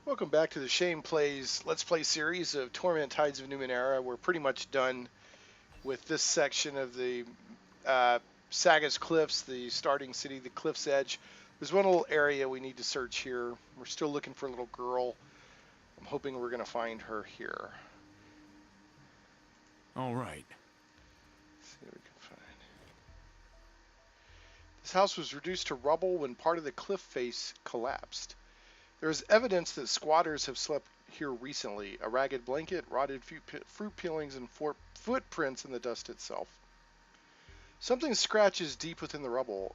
Welcome back to the Shane Plays Let's Play series of Torment Tides of Numenera. We're pretty much done with this section of the Sagus Cliffs, the starting city, the cliff's edge. There's one little area we need to search here. We're still looking for a little girl. I'm hoping we're going to find her here. All right. Let's see what we can find. This house was reduced to rubble when part of the cliff face collapsed. There is evidence that squatters have slept here recently. A ragged blanket, rotted fruit peelings, and footprints in the dust itself. Something scratches deep within the rubble.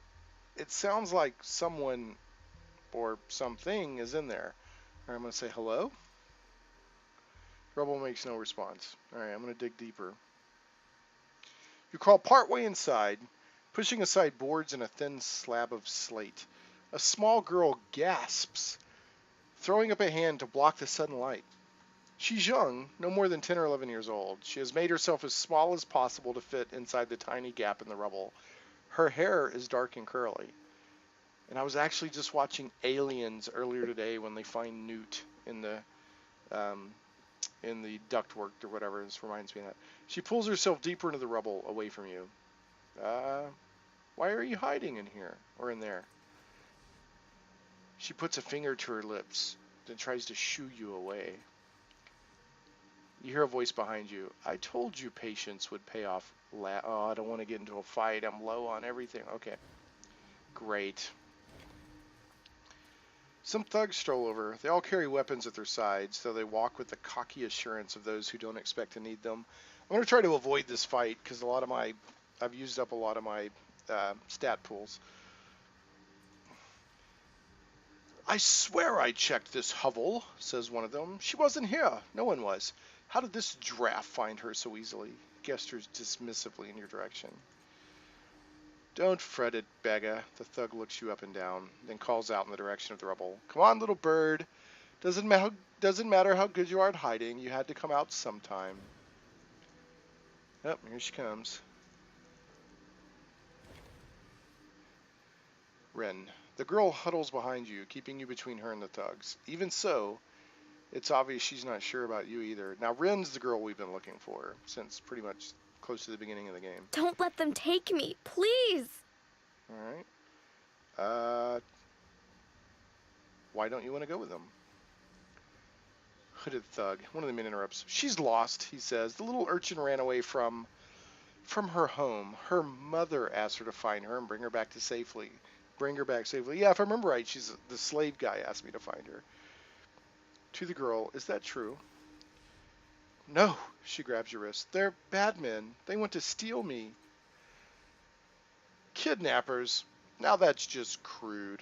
It sounds like someone or something is in there. All right, I'm going to say hello. Rubble makes no response. All right, I'm going to dig deeper. You crawl partway inside, pushing aside boards and a thin slab of slate. A small girl gasps, throwing up a hand to block the sudden light. She's young, no more than 10 or 11 years old. She has made herself as small as possible to fit inside the tiny gap in the rubble. Her hair is dark and curly. And I was actually just watching Aliens earlier today when they find Newt in the ductwork or whatever. This reminds me of that. She pulls herself deeper into the rubble, away from you. Why are you hiding in here or in there? She puts a finger to her lips, then tries to shoo you away. You hear a voice behind you. I told you patience would pay off. Oh, I don't want to get into a fight. I'm low on everything. Okay. Great. Some thugs stroll over. They all carry weapons at their sides, though they walk with the cocky assurance of those who don't expect to need them. I'm going to try to avoid this fight because I've used up a lot of my stat pools. I swear I checked this hovel, says one of them. She wasn't here. No one was. How did this draft find her so easily? Gestures dismissively in your direction. Don't fret it, beggar. The thug looks you up and down, then calls out in the direction of the rubble. Come on, little bird. Doesn't matter how good you are at hiding. You had to come out sometime. Yep, here she comes. Rhin. The girl huddles behind you, keeping you between her and the thugs. Even so, it's obvious she's not sure about you either. Now, Rhin's the girl we've been looking for since pretty much close to the beginning of the game. Don't let them take me, please. All right. Why don't you want to go with them? Hooded thug. One of the men interrupts. She's lost, he says. The little urchin ran away from her home. Her mother asked her to find her and bring her back safely. Yeah, if I remember right, the slave guy asked me to find her. To the girl, is that true? No, she grabs your wrist. They're bad men. They want to steal me. Kidnappers. Now that's just crude.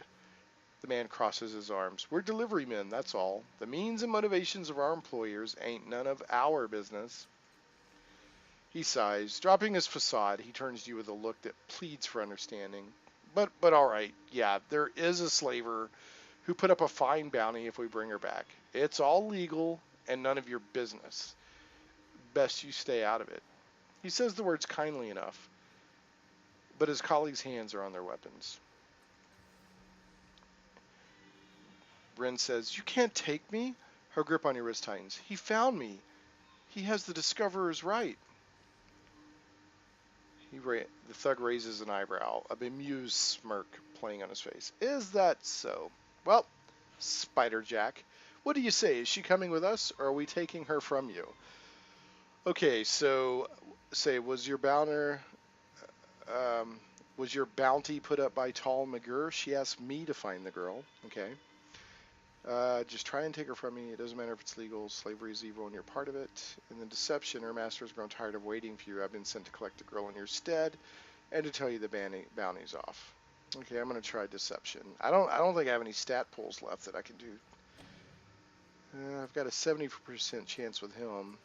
The man crosses his arms. We're delivery men, that's all. The means and motivations of our employers ain't none of our business. He sighs. Dropping his facade, he turns to you with a look that pleads for understanding. But all right, yeah, there is a slaver who put up a fine bounty if we bring her back. It's all legal and none of your business. Best you stay out of it. He says the words kindly enough, but his colleagues' hands are on their weapons. Rhin says, you can't take me? Her grip on your wrist tightens. He found me. He has the Discoverer's right. The thug raises an eyebrow, a bemused smirk playing on his face. Is that so? Well, Spider Jack, what do you say? Is she coming with us, or are we taking her from you? Okay, so say, was your bounty put up by Tall McGurr? She asked me to find the girl. Okay. Just try and take her from me. It doesn't matter if it's legal. Slavery is evil and you're part of it. In the deception, her master has grown tired of waiting for you. I've been sent to collect the girl in your stead and to tell you the bounty's off. Okay, I'm going to try deception. I don't think I have any stat pulls left that I can do. I've got a 70% chance with him.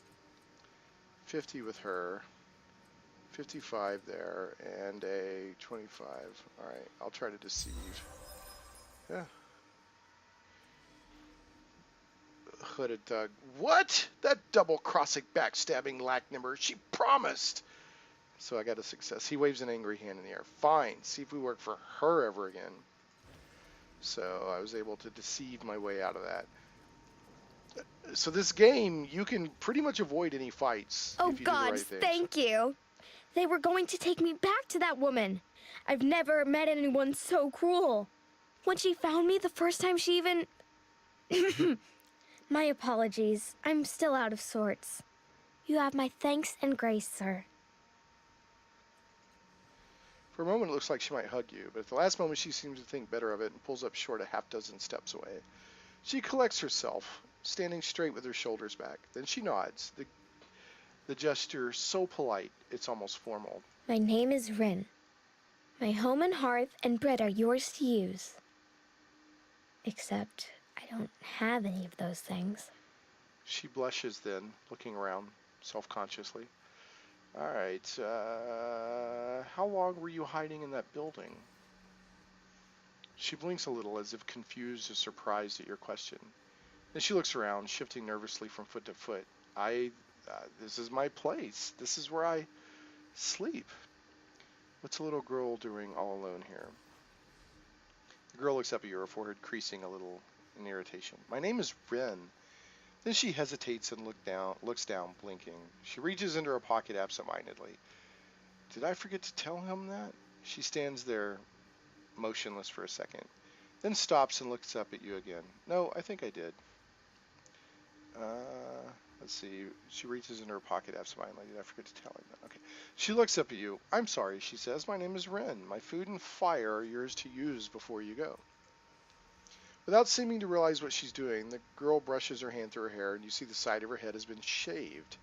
50 with her. 55 there. And a 25. Alright, I'll try to deceive. Yeah. Hooded thug. What? That double-crossing, backstabbing lacknumber. She promised. So I got a success. He waves an angry hand in the air. Fine. See if we work for her ever again. So I was able to deceive my way out of that. So this game, you can pretty much avoid any fights Oh if you do the gods, right things. thank you. They were going to take me back to that woman. I've never met anyone so cruel. When she found me the first time she even... My apologies. I'm still out of sorts. You have my thanks and grace, sir. For a moment, it looks like she might hug you, but at the last moment, she seems to think better of it and pulls up short a half-dozen steps away. She collects herself, standing straight with her shoulders back. Then she nods, the gesture so polite, it's almost formal. My name is Rhin. My home and hearth and bread are yours to use. Except I don't have any of those things. She blushes then, looking around, self-consciously. All right, how long were you hiding in that building? She blinks a little, as if confused or surprised at your question. Then she looks around, shifting nervously from foot to foot. This is my place. This is where I sleep. What's a little girl doing all alone here? The girl looks up at you, her forehead creasing a little in irritation. My name is Rhin. Then she hesitates and looks down, blinking. She reaches into her pocket absentmindedly. Did I forget to tell him that? She stands there, motionless for a second, then stops and looks up at you again. No, I think I did. Let's see. She reaches into her pocket absentmindedly. Did I forget to tell him that? Okay. She looks up at you. I'm sorry, she says. My name is Rhin. My food and fire are yours to use before you go. Without seeming to realize what she's doing, the girl brushes her hand through her hair, and you see the side of her head has been shaved.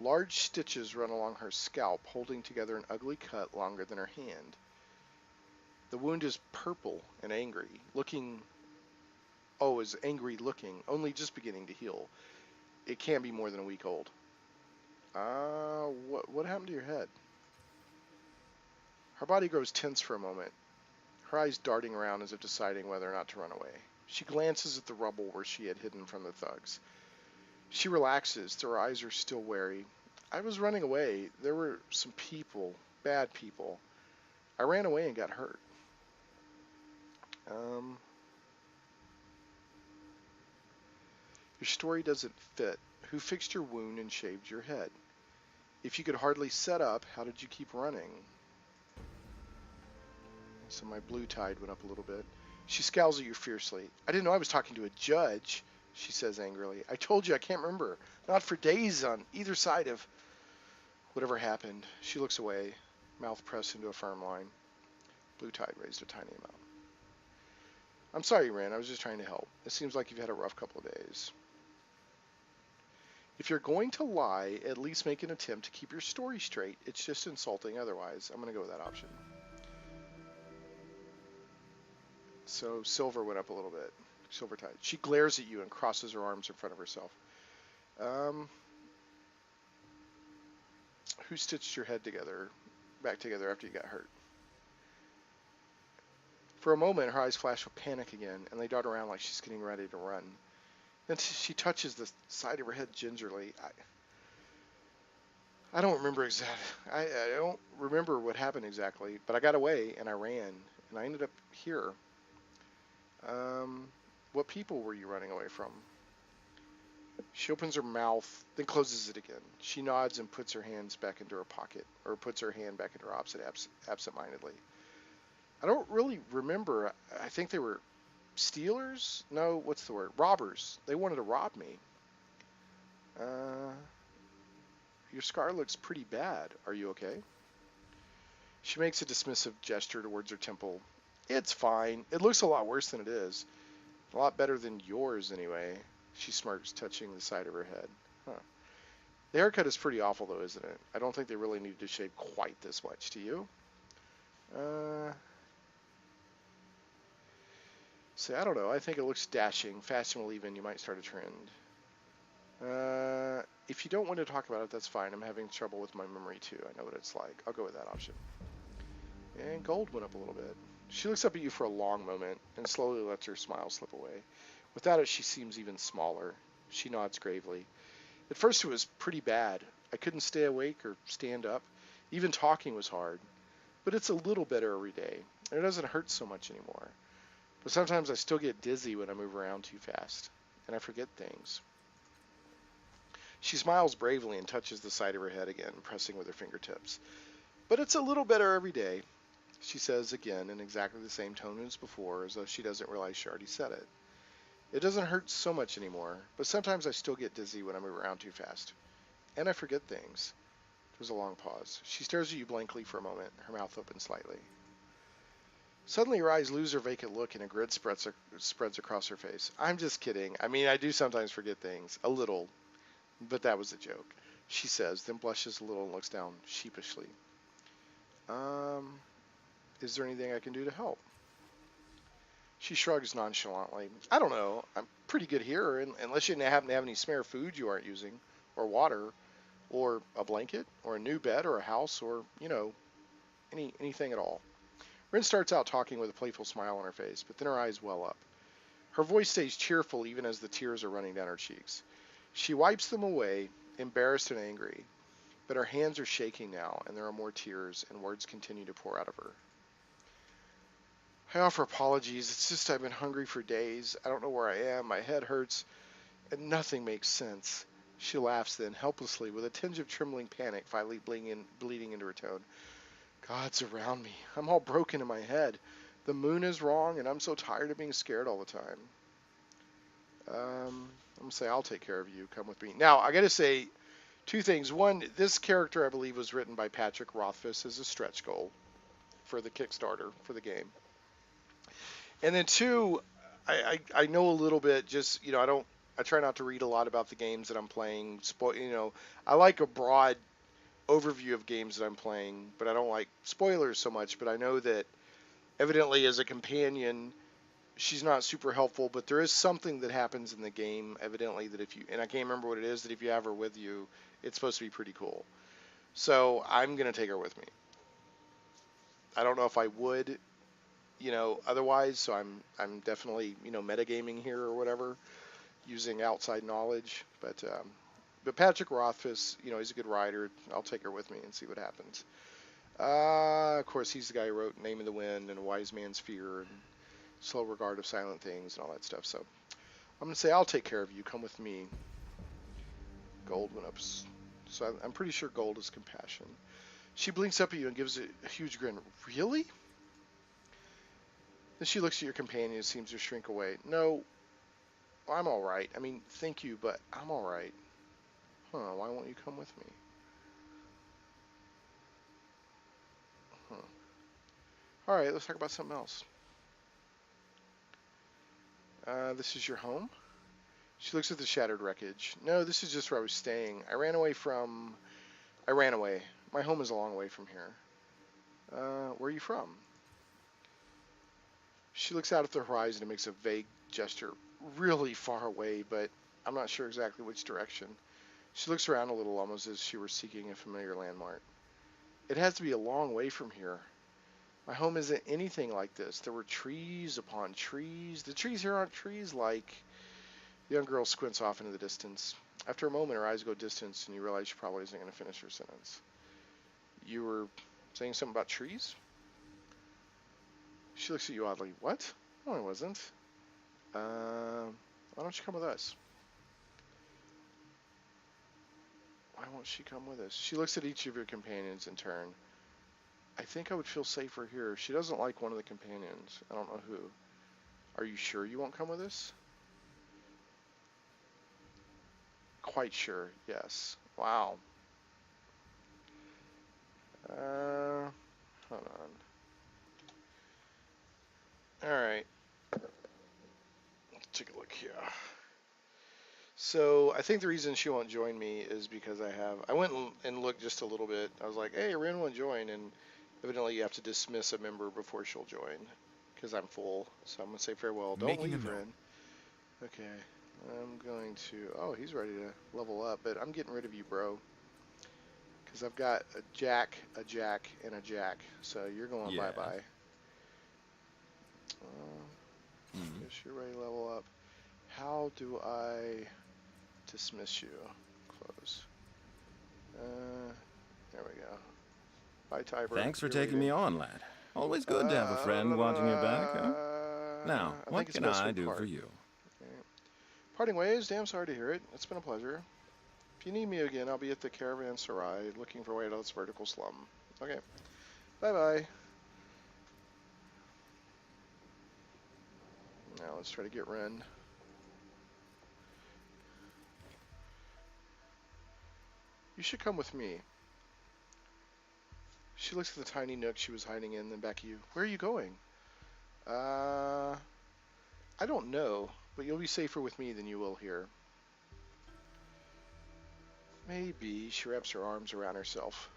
Large stitches run along her scalp, holding together an ugly cut longer than her hand. The wound is purple and angry, looking, only just beginning to heal. It can't be more than a week old. What happened to your head? Her body grows tense for a moment, her eyes darting around as if deciding whether or not to run away. She glances at the rubble where she had hidden from the thugs. She relaxes, though her eyes are still wary. I was running away. There were some people, bad people. I ran away and got hurt. Your story doesn't fit. Who fixed your wound and shaved your head? If you could hardly set up, how did you keep running? So my blue tide went up a little bit. She scowls at you fiercely. I didn't know I was talking to a judge, she says angrily. I told you I can't remember. Not for days on either side of whatever happened. She looks away, mouth pressed into a firm line. Blue tide raised a tiny amount. I'm sorry, Rhin. I was just trying to help. It seems like you've had a rough couple of days. If you're going to lie, at least make an attempt to keep your story straight. It's just insulting otherwise. I'm going to go with that option. So silver went up a little bit. Silver tide. She glares at you and crosses her arms in front of herself. Who stitched your head back together after you got hurt? For a moment, her eyes flash with panic again, and they dart around like she's getting ready to run. Then she touches the side of her head gingerly. I don't remember exactly. I don't remember what happened exactly, but I got away and I ran, and I ended up here. What people were you running away from? She opens her mouth, then closes it again. She nods and puts her hands back into her pocket, or puts her hand back into her opposite absentmindedly. I don't really remember. I think they were stealers? No, what's the word? Robbers. They wanted to rob me. Your scar looks pretty bad. Are you okay? She makes a dismissive gesture towards her temple. It's fine. It looks a lot worse than it is. A lot better than yours, anyway. She smirks, touching the side of her head. Huh. The haircut is pretty awful, though, isn't it? I don't think they really needed to shave quite this much. Do you? See, I don't know. I think it looks dashing. Fashion will even. You might start a trend. If you don't want to talk about it, that's fine. I'm having trouble with my memory, too. I know what it's like. I'll go with that option. And gold went up a little bit. She looks up at you for a long moment and slowly lets her smile slip away. Without it, she seems even smaller. She nods gravely. At first, it was pretty bad. I couldn't stay awake or stand up. Even talking was hard. But it's a little better every day, and it doesn't hurt so much anymore. But sometimes I still get dizzy when I move around too fast. and I forget things. She smiles bravely and touches the side of her head again, pressing with her fingertips. But it's a little better every day, she says again in exactly the same tone as before, as though she doesn't realize she already said it. It doesn't hurt so much anymore, but sometimes I still get dizzy when I move around too fast. And I forget things. There's a long pause. She stares at you blankly for a moment, her mouth open slightly. Suddenly her eyes lose their vacant look and a grin spreads across her face. I'm just kidding. I mean, I do sometimes forget things. A little. But that was a joke, she says, then blushes a little and looks down sheepishly. Is there anything I can do to help? She shrugs nonchalantly. I don't know. I'm pretty good here, unless you happen to have any spare food you aren't using, or water, or a blanket, or a new bed, or a house, or, anything at all. Rhin starts out talking with a playful smile on her face, but then her eyes well up. Her voice stays cheerful even as the tears are running down her cheeks. She wipes them away, embarrassed and angry, but her hands are shaking now, and there are more tears, and words continue to pour out of her. I offer apologies. It's just I've been hungry for days. I don't know where I am. My head hurts, and nothing makes sense. She laughs then, helplessly, with a tinge of trembling panic finally bleeding into her tone. God's around me. I'm all broken in my head. The moon is wrong, and I'm so tired of being scared all the time. I'm going to say, I'll take care of you. Come with me. Now, I got to say two things. One, this character, I believe, was written by Patrick Rothfuss as a stretch goal for the Kickstarter for the game. And then two, I know a little bit, just, I try not to read a lot about the games that I'm playing. I like a broad overview of games that I'm playing, but I don't like spoilers so much. But I know that evidently as a companion, she's not super helpful, but there is something that happens in the game, evidently, that and I can't remember what it is, that if you have her with you, it's supposed to be pretty cool. So I'm going to take her with me. I don't know if I would, otherwise, so I'm definitely, metagaming here or whatever, using outside knowledge, but Patrick Rothfuss, he's a good writer. I'll take her with me and see what happens. Of course, he's the guy who wrote Name of the Wind and A Wise Man's Fear and Slow Regard of Silent Things and all that stuff. So I'm going to say, I'll take care of you. Come with me. Gold went up. So I'm pretty sure gold is compassion. She blinks up at you and gives a huge grin. Really? Then she looks at your companion and seems to shrink away. No, I'm all right. I mean, thank you, but I'm all right. Huh, why won't you come with me? All right, let's talk about something else. This is your home? She looks at the shattered wreckage. No, this is just where I was staying. I ran away. My home is a long way from here. Where are you from? She looks out at the horizon and makes a vague gesture. Really far away, but I'm not sure exactly which direction. She looks around a little, almost as she were seeking a familiar landmark. It has to be a long way from here. My home isn't anything like this. There were trees upon trees. The trees here aren't trees like... The young girl squints off into the distance. After a moment, her eyes go distant, and you realize she probably isn't going to finish her sentence. You were saying something about trees? She looks at you oddly. What? No, I wasn't. Why don't you come with us? Why won't she come with us? She looks at each of your companions in turn. I think I would feel safer here. She doesn't like one of the companions. I don't know who. Are you sure you won't come with us? Quite sure, yes. Wow. Hold on. Alright. Let's take a look here. So, I think the reason she won't join me is because I went and looked just a little bit. I was like, hey, Rhin won't join, and evidently you have to dismiss a member before she'll join, because I'm full. So I'm going to say farewell. Don't leave, Rhin. Okay. I'm going to... Oh, he's ready to level up, but I'm getting rid of you, bro. Because I've got a jack, and a jack. So you're going bye-bye. Guess you're ready to level up. How do I dismiss you? Close. There we go. Bye, Tiber. Thanks for taking me on, lad. Always good to have a friend wanting your back, huh? Now, what can I do for you? Parting ways, damn sorry to hear it. It's been a pleasure. If you need me again, I'll be at the caravanserai looking for way out of this vertical slum. Okay. Bye-bye. Now let's try to get Rhin. You should come with me. She looks at the tiny nook she was hiding in, then back at you. Where are you going? I don't know, but you'll be safer with me than you will here. Maybe. She wraps her arms around herself.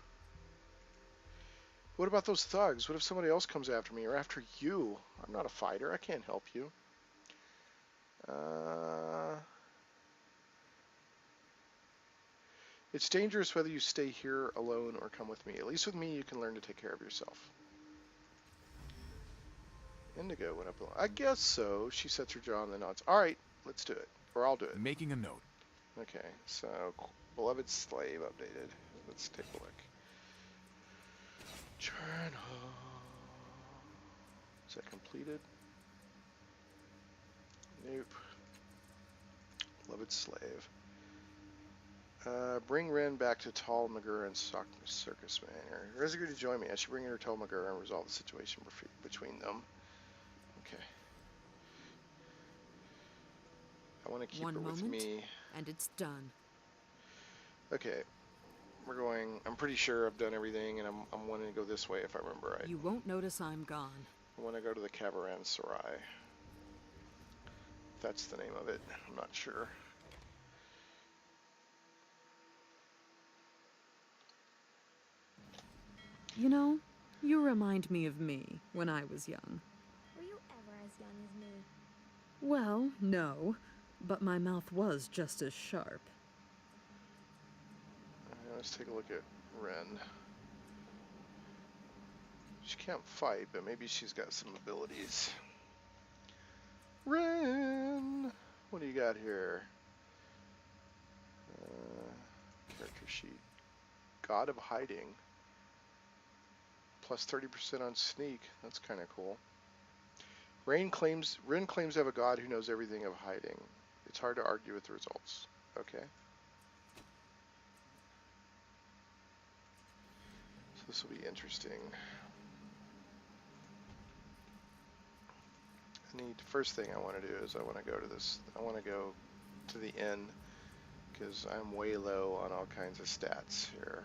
What about those thugs? What if somebody else comes after me or after you? I'm not a fighter. I can't help you. It's dangerous whether you stay here alone or come with me. At least with me, you can learn to take care of yourself. Indigo went up. I guess so. She sets her jaw and then nods. All right, let's do it. Or I'll do it. Making a note. Okay, so beloved slave updated. Let's take a look. Journal. Is that completed? Nope. Beloved slave. Bring Rhin back to Tall Magur and Circus Manor. Rhin's agreed to join me. I should bring her to Tall Magur and resolve the situation between them. Okay. I want to keep her with me. And it's done. Okay. We're going. I'm pretty sure I've done everything, and I'm wanting to go this way if I remember right. You won't notice I'm gone. I want to go to the caravanserai. That's the name of it. I'm not sure. You know, you remind me of me when I was young. Were you ever as young as me? Well, no, but my mouth was just as sharp. Let's take a look at Rhin. She can't fight, but maybe she's got some abilities. Rhin! What do you got here? Character sheet. God of Hiding. Plus 30% on sneak. That's kind of cool. Rhin claims to have a god who knows everything of hiding. It's hard to argue with the results. Okay. So this will be interesting. First thing I want to do is I want to go to this. I want to go to the inn because I'm way low on all kinds of stats here.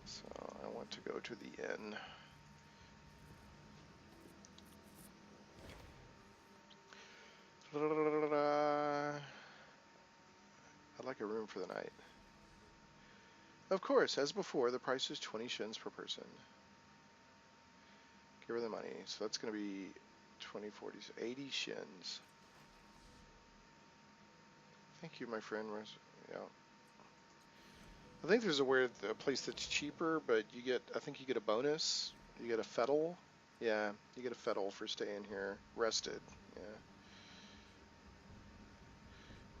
So I want to go to the inn. I'd like a room for the night. Of course, as before, the price is 20 shins per person. Give her the money. So that's going to be 20, 40, 80 shins. Thank you, my friend. Yeah. I think there's a place that's cheaper, but you get, I think you get a bonus. You get a fettle. Yeah, you get a fettle for staying here. Rested. Yeah.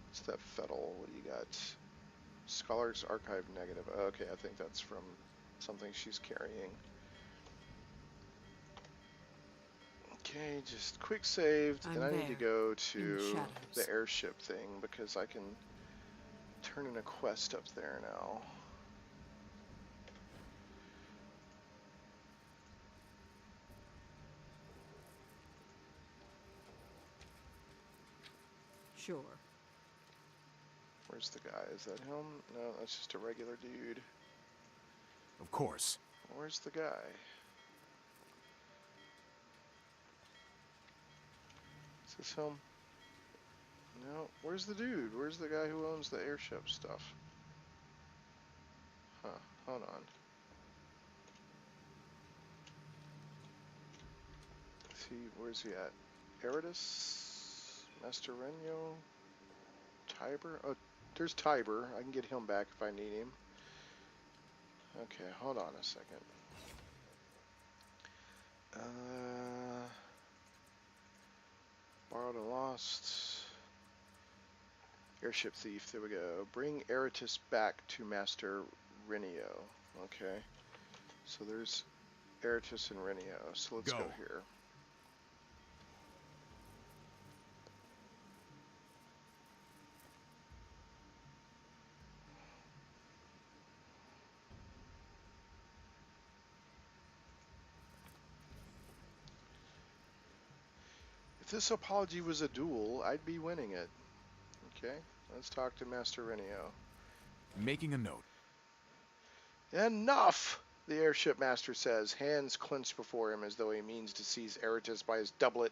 What's that fettle? What do you got? Scholars Archive negative. Okay, I think that's from something she's carrying. Okay, just quick saved, and I need to go to the airship thing because I can turn in a quest up there now. Sure. Where's the guy? Is that him? No, that's just a regular dude. Of course. Where's the guy? Is this him? No. Where's the dude? Where's the guy who owns the airship stuff? Huh. Hold on. Where's he at? Eridus? Master Renyo? Tiber? Oh, there's Tiber. I can get him back if I need him. Okay, hold on a second. Borrowed and lost. Airship thief. There we go. Bring Eridus back to Master Renyo. Okay. So there's Eridus and Renyo. So let's go here. this apology was a duel, I'd be winning it. Okay, let's talk to Master Renio. Making a note. Enough! The airship master says, hands clenched before him as though he means to seize Eratus by his doublet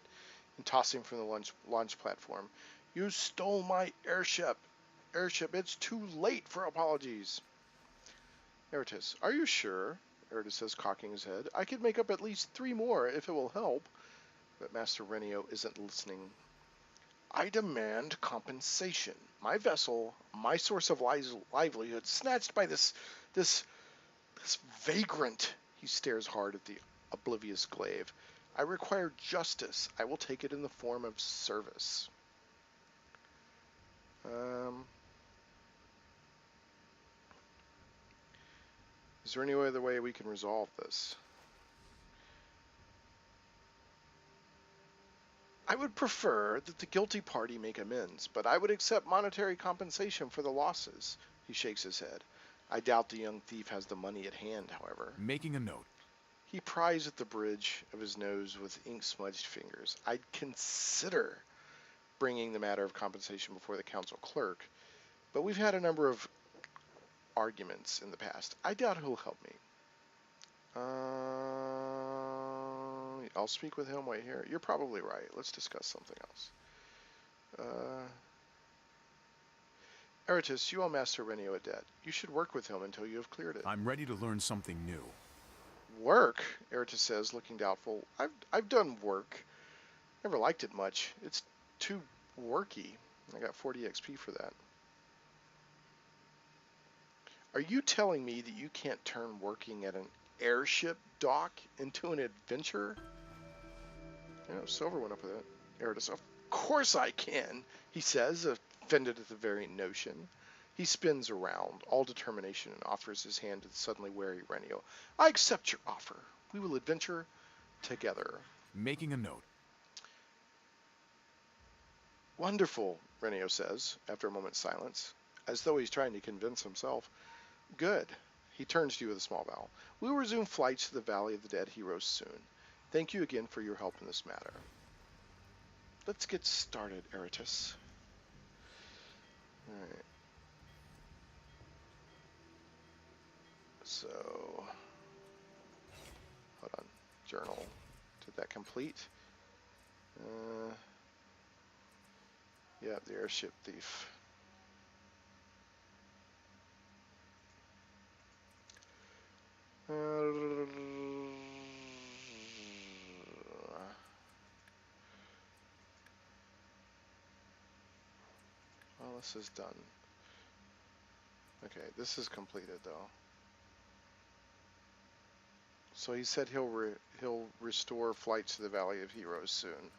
and toss him from the launch platform. You stole my airship! It's too late for apologies. Eratus, are you sure? Eratus says, cocking his head. I could make up at least 3 more if it will help. But Master Renio isn't listening. I demand compensation. My vessel, my source of livelihood, snatched by this vagrant. He stares hard at the oblivious glaive. I require justice. I will take it in the form of service. Is there any other way we can resolve this? I would prefer that the guilty party make amends, but I would accept monetary compensation for the losses. He shakes his head. I doubt the young thief has the money at hand, however. Making a note. He pries at the bridge of his nose with ink-smudged fingers. I'd consider bringing the matter of compensation before the council clerk, but we've had a number of arguments in the past. I doubt he'll help me. I'll speak with him. Wait here. You're probably right. Let's discuss something else. Eratus, you owe Master Renio a debt. You should work with him until you have cleared it. I'm ready to learn something new. Work? Eratus says, looking doubtful. I've done work. Never liked it much. It's too worky. I got 40 XP for that. Are you telling me that you can't turn working at an airship dock into an adventure? Silver went up with it. Eratus, of course I can, he says, offended at the very notion. He spins around, all determination, and offers his hand to the suddenly wary Renio. I accept your offer. We will adventure together. Making a note. Wonderful, Renio says, after a moment's silence, as though he's trying to convince himself. Good. He turns to you with a small bow. We will resume flights to the Valley of the Dead Heroes soon. Thank you again for your help in this matter. Let's get started, Eratus. Alright. So, hold on. Journal. Did that complete? Yeah, the airship thief. Well, this is done. Okay, this is completed though. So he said he'll restore flights to the Valley of Heroes soon,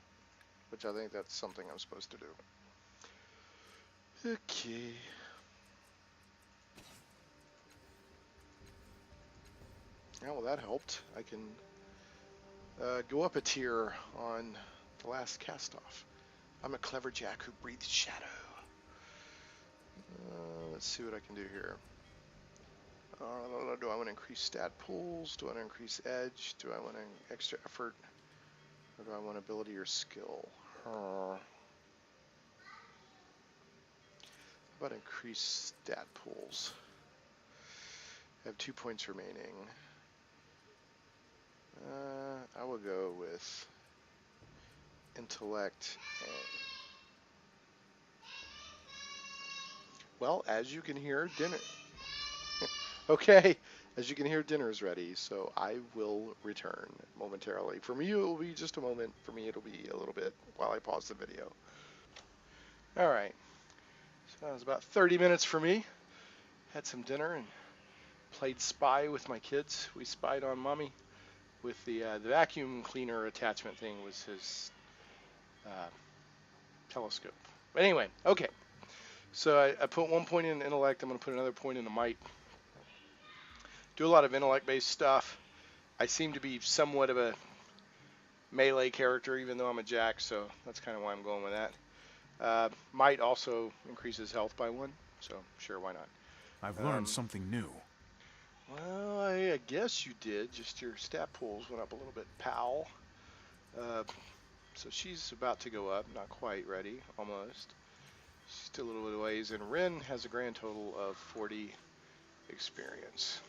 which I think that's something I'm supposed to do. Okay. Yeah, well that helped. I can go up a tier on the last cast-off. I'm a clever jack who breathes shadow. Let's see what I can do here. Do I want to increase stat pools? Do I want to increase edge? Do I want extra effort? Or do I want ability or skill? How about increase stat pools? I have 2 points remaining. I will go with intellect. Well, as you can hear, dinner. Okay, as you can hear, dinner is ready, so I will return momentarily. For you, it will be just a moment. For me, it'll be a little bit while I pause the video. All right, so that was about 30 minutes for me. Had some dinner and played spy with my kids. We spied on Mommy with the vacuum cleaner attachment thing was his telescope. But anyway, okay. So I put 1 point in intellect. I'm going to put another point into might. Do a lot of intellect-based stuff. I seem to be somewhat of a melee character, even though I'm a jack, so that's kind of why I'm going with that. Might also increases health by 1, so sure, why not? I've learned something new. Well, I guess you did. Just your stat pools went up a little bit, pal. So she's about to go up, not quite ready, almost. Still a little bit of ways, and Rhin has a grand total of 40 experience.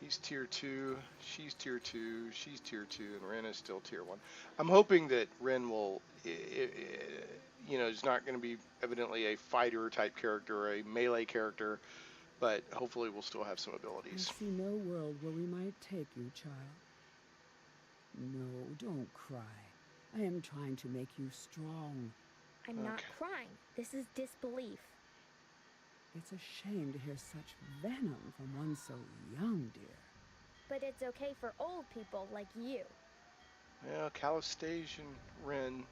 He's tier 2, she's tier 2, she's tier 2, and Rhin is still tier 1. I'm hoping that Rhin will, you know, is not going to be evidently a fighter type character or a melee character, but hopefully we'll still have some I abilities. see no world where we might take you, child. No, don't cry. I am trying to make you strong. I'm not Okay. crying. This is disbelief. It's a shame to hear such venom from one so young, dear. But it's okay for old people like you. Well, Calistage and Rhin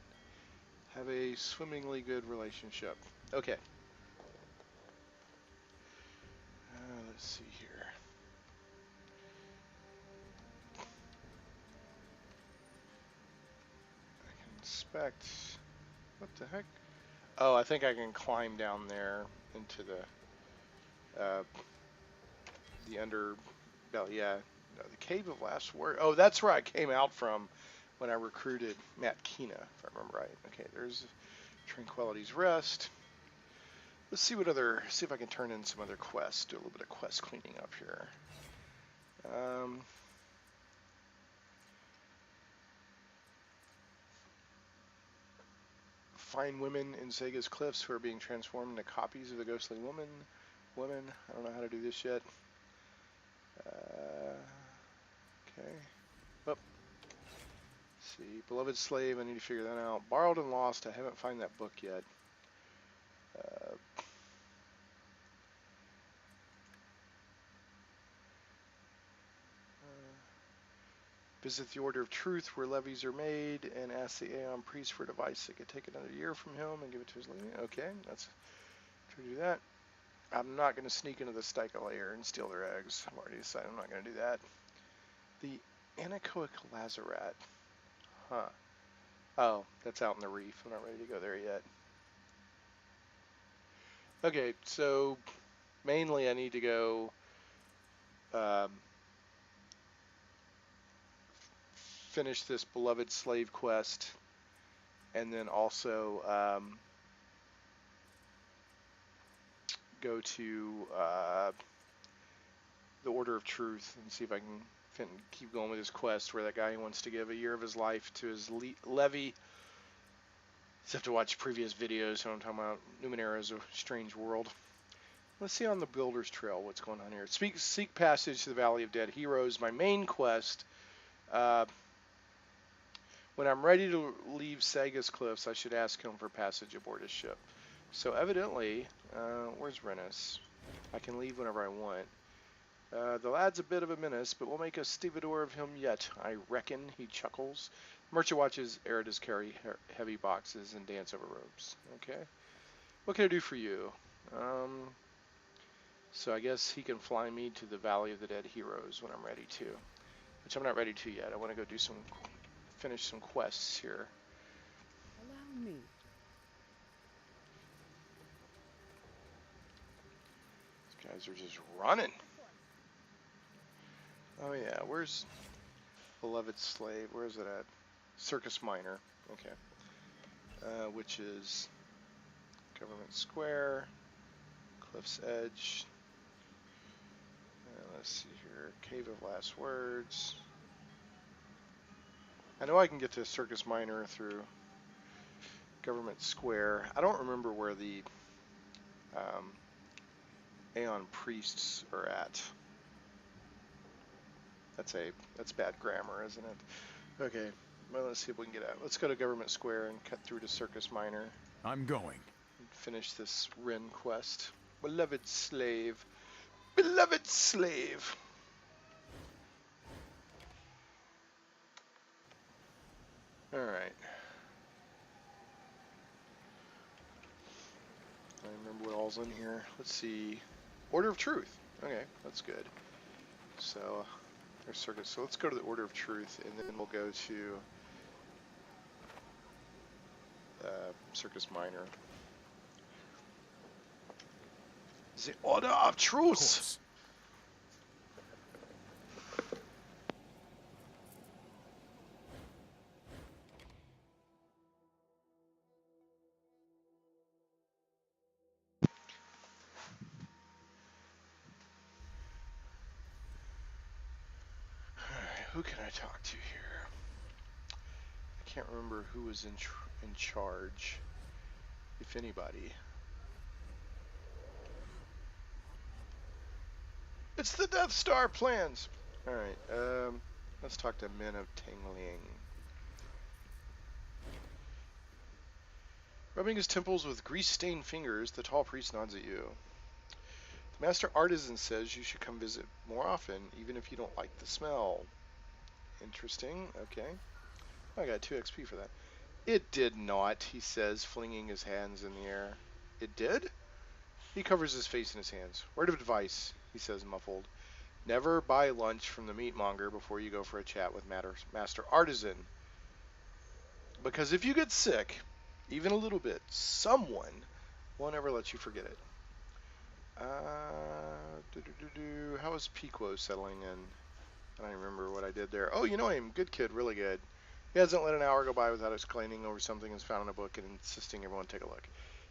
have a swimmingly good relationship. Okay. Let's see here. I can inspect. What the heck? Oh, I think I can climb down there into the underbelly. Yeah, no, the Cave of Last Word. Oh, that's where I came out from when I recruited Matt Kina, if I remember right. Okay, there's Tranquility's Rest. Let's see what other. See if I can turn in some other quests. Do a little bit of quest cleaning up here. Find women in Sagus Cliffs who are being transformed into copies of the ghostly woman. Women. I don't know how to do this yet. Okay. Oh. See. Beloved Slave. I need to figure that out. Borrowed and Lost. I haven't found that book yet. Visit the Order of Truth where levies are made and ask the Aeon Priest for a device that could take another year from him and give it to his lady. Okay, let's try to do that. I'm not going to sneak into the Styka lair and steal their eggs. I've already decided I'm not going to do that. The Anechoic Lazaret. Huh. Oh, that's out in the reef. I'm not ready to go there yet. Okay, so mainly I need to go finish this Beloved Slave quest, and then also go to the Order of Truth and see if I can keep going with his quest where that guy wants to give a year of his life to his levy. Just have to watch previous videos. So I'm talking about Numenera is a strange world. Let's see on the Builder's Trail what's going on here. Seek passage to the Valley of Dead Heroes. My main quest. When I'm ready to leave Sagus Cliffs, I should ask him for passage aboard his ship. So evidently, where's Renus? I can leave whenever I want. The lad's a bit of a menace, but we'll make a stevedore of him yet, I reckon, he chuckles. Merchant watches Eridus carry heavy boxes and dance over ropes. Okay. What can I do for you? So I guess he can fly me to the Valley of the Dead Heroes when I'm ready to. Which I'm not ready to yet. I want to go do finish some quests here. Allow me. These guys are just running. Oh yeah, where's Beloved Slave? Where is it at? Circus Minor. Okay. Which is Government Square, Cliff's Edge. Let's see here. Cave of Last Words. I know I can get to Circus Minor through Government Square. I don't remember where the Aeon Priests are at. That's bad grammar, isn't it? Okay, well, let's see if we can get out. Let's go to Government Square and cut through to Circus Minor. I'm going. And finish this Rhin quest. Beloved Slave. Beloved Slave! Alright. I remember what all's in here. Let's see. Order of Truth. Okay, that's good. So, there's Circus. So let's go to the Order of Truth, and then we'll go to Circus Minor. The Order of Of Truth! course. Who can I talk to here? I can't remember who was in charge, if anybody. It's the Death Star plans! Alright, let's talk to Men of Tangling. Rubbing his temples with grease-stained fingers, the tall priest nods at you. The master artisan says you should come visit more often, even if you don't like the smell. Interesting, okay. I got 2 XP for that. It did not, he says, flinging his hands in the air. It did? He covers his face in his hands. Word of advice, he says, muffled. Never buy lunch from the meatmonger before you go for a chat with Master Artisan. Because if you get sick, even a little bit, someone won't ever let you forget it. How is Piquo settling in? I don't remember what I did there. Oh, you know him. Good kid, really good. He hasn't let an hour go by without exclaiming over something he's found in a book and insisting everyone take a look.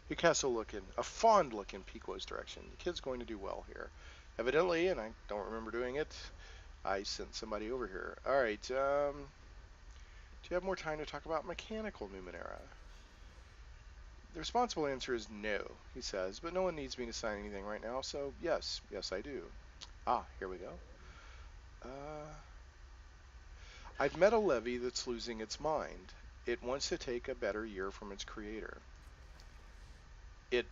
He casts a fond look in Piquo's direction. The kid's going to do well here. Evidently, and I don't remember doing it, I sent somebody over here. Alright, do you have more time to talk about mechanical Numenera? The responsible answer is no, he says, but no one needs me to sign anything right now, so yes, I do. Ah, here we go. I've met a levy that's losing its mind. It wants to take a better year from its creator. It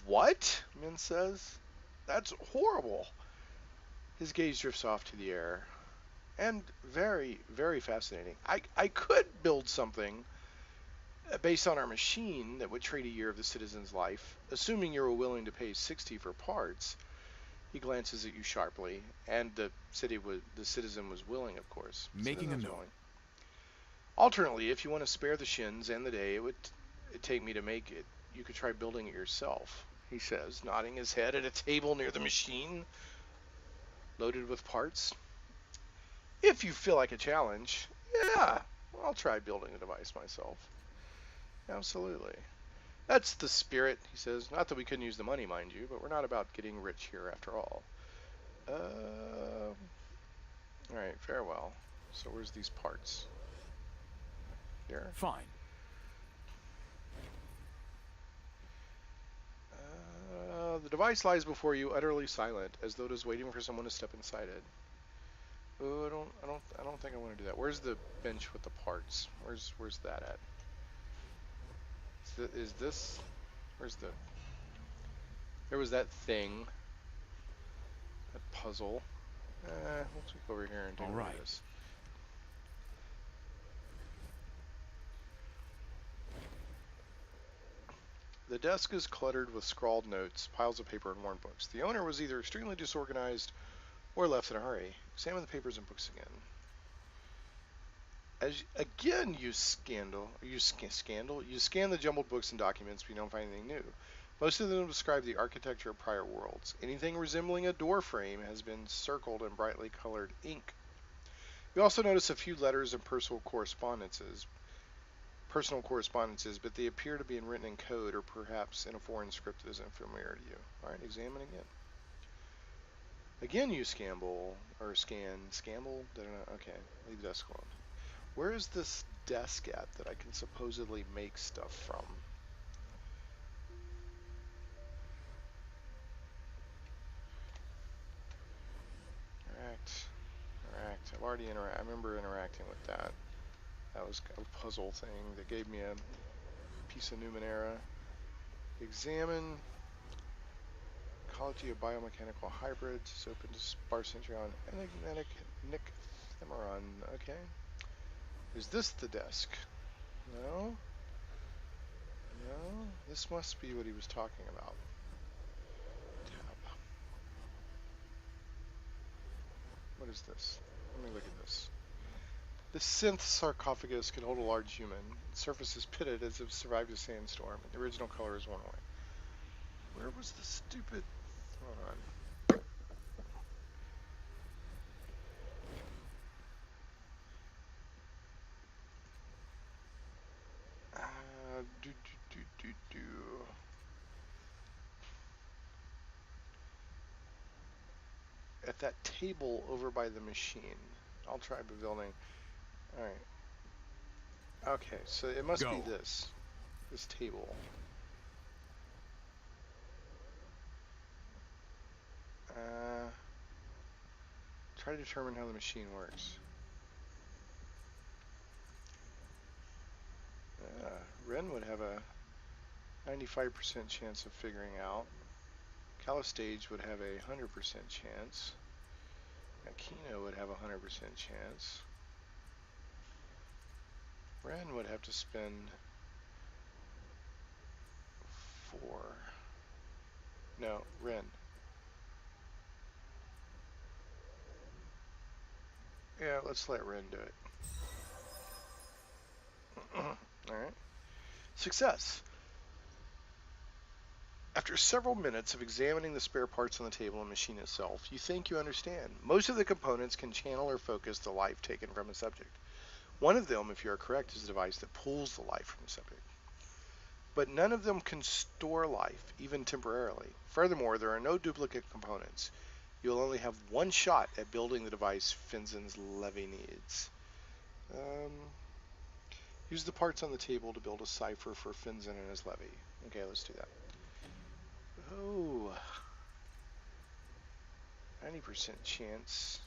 what? Min says. That's horrible. His gaze drifts off to the air. And very, very fascinating. I could build something based on our machine that would trade a year of the citizen's life, assuming you were willing to pay 60 for parts. He glances at you sharply, and the citizen was willing, of course. Making a note. Alternately, if you want to spare the shins and the day it would take me to make it, you could try building it yourself, he says, nodding his head at a table near the machine, loaded with parts. If you feel like a challenge, yeah, I'll try building a device myself. Absolutely. That's the spirit, he says. Not that we couldn't use the money, mind you, but we're not about getting rich here after all. Alright, farewell. So where's these parts? Here? Fine. The device lies before you, utterly silent, as though it is waiting for someone to step inside it. Oh, I don't think I want to do that. Where's the bench with the parts? Where's that at? Is this? Where's the? There was that thing. That puzzle. Let's go over here and do this. The desk is cluttered with scrawled notes, piles of paper, and worn books. The owner was either extremely disorganized or left in a hurry. Examine the papers and books again. You scan the jumbled books and documents, but you don't find anything new. Most of them describe the architecture of prior worlds. Anything resembling a door frame has been circled in brightly colored ink. You also notice a few letters and personal correspondences, but they appear to be written in code or perhaps in a foreign script that isn't familiar to you. Alright, examine again. Again you scan. Okay, leave the desk alone. Where is this desk at that I can supposedly make stuff from? Interact. I remember interacting with that. That was a puzzle thing that gave me a piece of Numenera. Examine. Ecology of biomechanical hybrids is open to sparse entry on enigmatic Nick Themeron. Okay. Is this the desk? No? This must be what he was talking about. Tab. What is this? Let me look at this. The synth sarcophagus can hold a large human. Its surface is pitted as if it survived a sandstorm. The original color is one way. Where was the stupid... Hold on. At that table over by the machine. I'll try building. All right. Okay, so it must be Go. this table. Try to determine how the machine works. Rhin would have a 95% chance of figuring out. Calostage would have a 100% chance. Aquino would have a 100% chance. Rhin would have to spend 4. No, Rhin. Yeah, let's let Rhin do it. Alright. Success. After several minutes of examining the spare parts on the table and machine itself, you think you understand. Most of the components can channel or focus the life taken from a subject. One of them, if you are correct, is a device that pulls the life from the subject. But none of them can store life, even temporarily. Furthermore, there are no duplicate components. You'll only have one shot at building the device Finzen's levy needs. Use the parts on the table to build a cipher for Finzen and his levy. Okay, let's do that. Oh, 90% chance,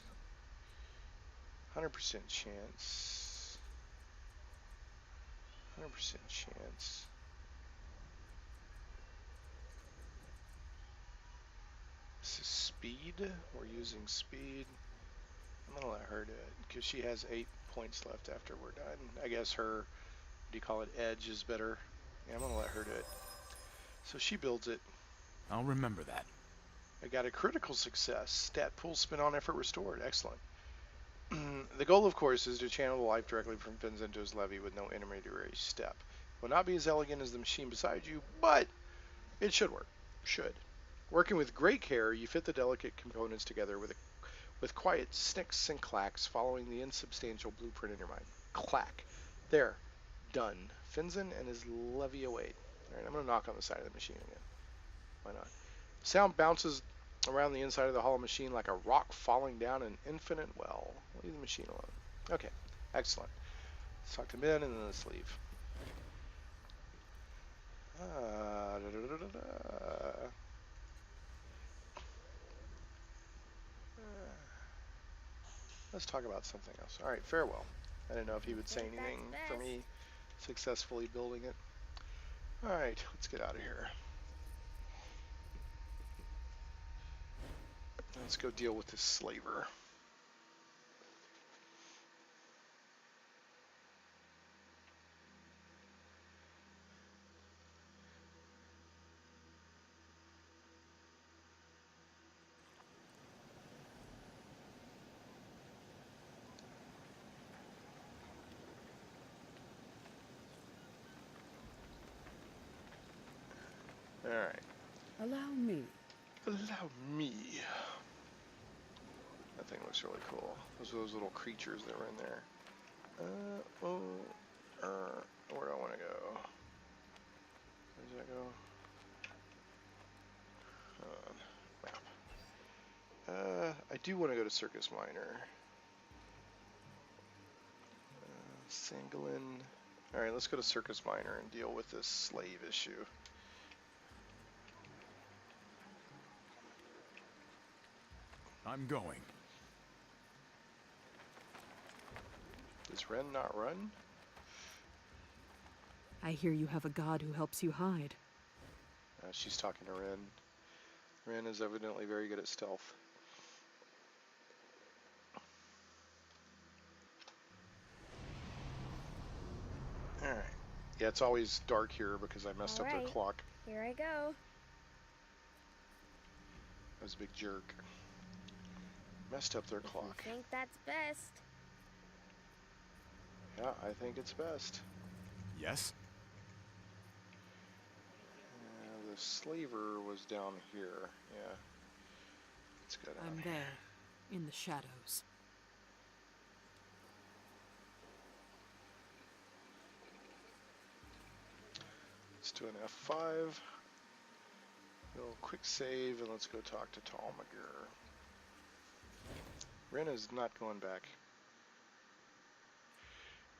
100% chance, 100% chance. This is speed. We're using speed. I'm gonna let her do it because she has 8 points left after we're done. I guess her, what do you call it, edge is better. Yeah, I'm gonna let her do it. So she builds it. I'll remember that. I got a critical success. Stat pool spin on effort restored. Excellent. The goal, of course, is to channel the life directly from Finzen to his levy with no intermediary step. It will not be as elegant as the machine beside you, but it should work. Should. Working with great care, you fit the delicate components together with quiet snicks and clacks, following the insubstantial blueprint in your mind. Clack. There. Done. Finzen and his levy await. All right, I'm going to knock on the side of the machine again. Why not? The sound bounces around the inside of the hollow machine like a rock falling down an infinite well. Leave the machine alone. Okay, excellent. Let's talk to Ben and then let's leave. Let's talk about something else. All right, farewell. I didn't know if he would say anything for me successfully building it. All right, let's get out of here. Let's go deal with this slaver. All right. Allow me. Allow me. That thing looks really cool. Those little creatures that were in there. Where do I want to go? Where does that go? Map. I do want to go to Circus Minor. Sangolin. Alright, let's go to Circus Minor and deal with this slave issue. I'm going. Does Rhin not run? I hear you have a god who helps you hide. She's talking to Rhin. Rhin is evidently very good at stealth. Alright. Yeah, it's always dark here because I messed up their clock. Here I go. I was a big jerk. Messed up their clock. I think that's best. Yeah, I think it's best. Yes? The slaver was down here. Yeah. Let's go down I'm here. there, in the shadows. Let's do an F5. We'll quick save and let's go talk to Talmager. Rhin is not going back.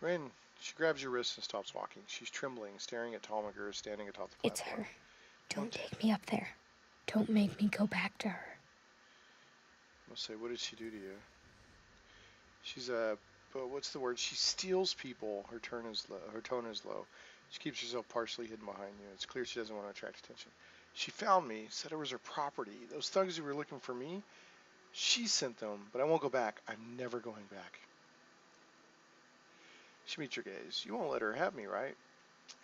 Rhin, she grabs your wrist and stops walking. She's trembling, staring at Talmager standing atop the It's platform. her. Don't take me up there. Don't make me go back to her. I'll say, what did she do to you? She's but what's the word? She steals people. Her tone is low. She keeps herself partially hidden behind you. It's clear she doesn't want to attract attention. She found me, said it was her property. Those thugs who were looking for me, she sent them, but I won't go back. I'm never going back. She meets your gaze. You won't let her have me, right?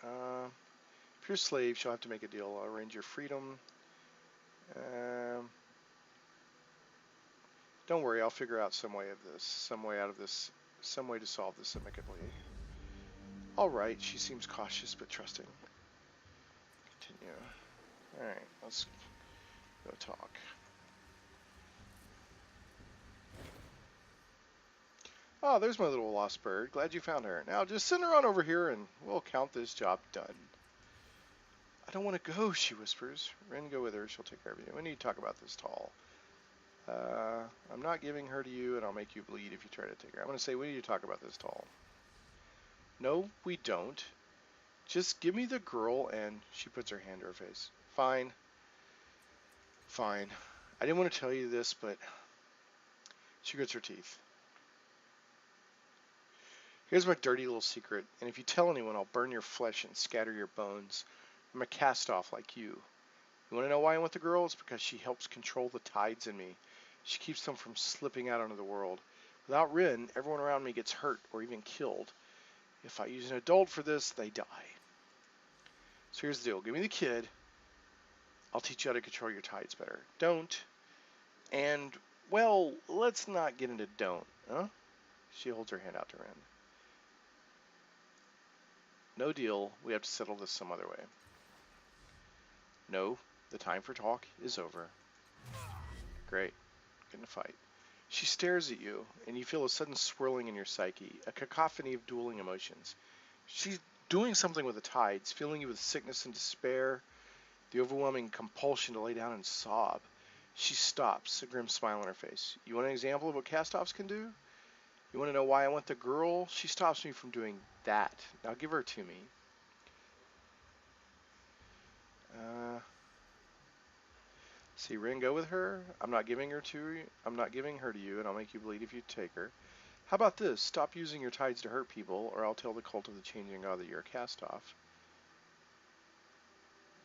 If you're a slave, she'll have to make a deal. I'll arrange your freedom. Don't worry, I'll figure out some way to solve this amicably. All right, she seems cautious but trusting. Continue. All right, let's go talk. Oh, there's my little lost bird. Glad you found her. Now just send her on over here and we'll count this job done. I don't want to go, she whispers. Rhin, go with her. She'll take care of you. We need to talk about this tall. I'm not giving her to you, and I'll make you bleed if you try to take her. I'm going to say we need to talk about this tall. No, we don't. Just give me the girl, and she puts her hand to her face. Fine. Fine. I didn't want to tell you this, but she grits her teeth. Here's my dirty little secret, and if you tell anyone, I'll burn your flesh and scatter your bones. I'm a cast-off like you. You want to know why I want the girl? It's because she helps control the tides in me. She keeps them from slipping out onto the world. Without Rhin, everyone around me gets hurt or even killed. If I use an adult for this, they die. So here's the deal. Give me the kid. I'll teach you how to control your tides better. Don't. And, well, let's not get into don't, huh? She holds her hand out to Rhin. No deal. We have to settle this some other way. No, the time for talk is over. Great. Get in a fight. She stares at you, and you feel a sudden swirling in your psyche, a cacophony of dueling emotions. She's doing something with the tides, filling you with sickness and despair, the overwhelming compulsion to lay down and sob. She stops, a grim smile on her face. You want an example of what cast-offs can do? You want to know why I want the girl? She stops me from doing that. Now give her to me. See, Rhin, go with her. I'm not giving her to you, and I'll make you bleed if you take her. How about this? Stop using your tides to hurt people, or I'll tell the cult of the changing god that you're a cast-off.